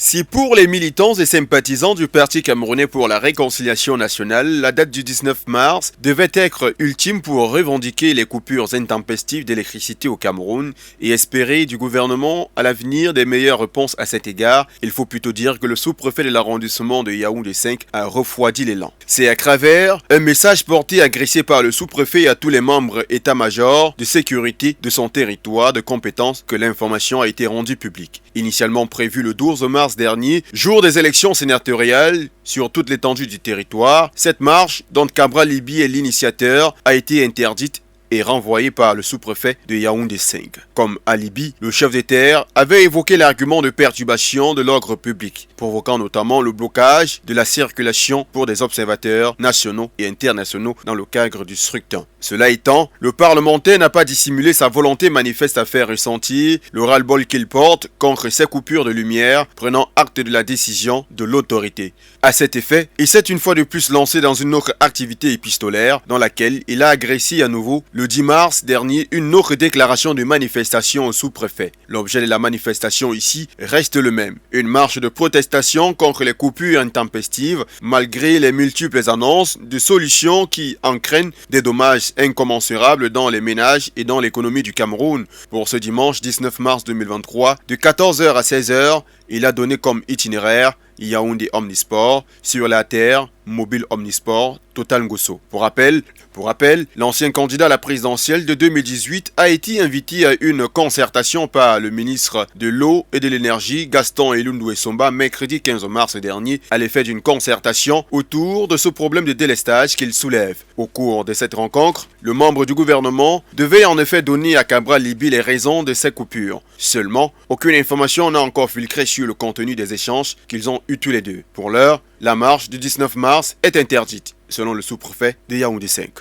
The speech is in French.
Si pour les militants et sympathisants du Parti camerounais pour la réconciliation nationale, la date du 19 mars devait être ultime pour revendiquer les coupures intempestives d'électricité au Cameroun et espérer du gouvernement à l'avenir des meilleures réponses à cet égard, il faut plutôt dire que le sous-préfet de l'arrondissement de Yaoundé 5 a refroidi l'élan. C'est à travers un message porté agressé par le sous-préfet à tous les membres état-major de sécurité de son territoire de compétence que l'information a été rendue publique. Initialement prévu le 12 mars dernier, jour des élections sénatoriales sur toute l'étendue du territoire, cette marche, dont Cabral Libi est l'initiateur, a été interdite et renvoyée par le sous-préfet de Yaoundé 5. Comme alibi, le chef de terre avait évoqué l'argument de perturbation de l'ordre public, provoquant notamment le blocage de la circulation pour des observateurs nationaux et internationaux dans le cadre du scrutin. Cela étant, le parlementaire n'a pas dissimulé sa volonté manifeste à faire ressentir le ras-le-bol qu'il porte contre ces coupures de lumière, prenant acte de la décision de l'autorité. À cet effet, il s'est une fois de plus lancé dans une autre activité épistolaire dans laquelle il a agressé à nouveau le 10 mars dernier une autre déclaration de manifestation au sous-préfet. L'objet de la manifestation ici reste le même. Une marche de protestation contre les coupures intempestives malgré les multiples annonces de solutions qui entraînent des dommages incommensurables dans les ménages et dans l'économie du Cameroun. Pour ce dimanche 19 mars 2023, de 14h à 16h, il a donné comme itinéraire Yaoundé Omnisport, sur la terre, Mobile Omnisport, Total Ngosso. Pour rappel, l'ancien candidat à la présidentielle de 2018 a été invité à une concertation par le ministre de l'Eau et de l'Énergie, Gaston Elundou Essomba, mercredi 15 mars dernier, à l'effet d'une concertation autour de ce problème de délestage qu'il soulève. Au cours de cette rencontre, le membre du gouvernement devait en effet donner à Cabral Libi les raisons de ces coupures. Seulement, aucune information n'a encore filtré sur le contenu des échanges qu'ils ont eu tous les deux. Pour l'heure, la marche du 19 mars est interdite, selon le sous-préfet de Yaoundé 5.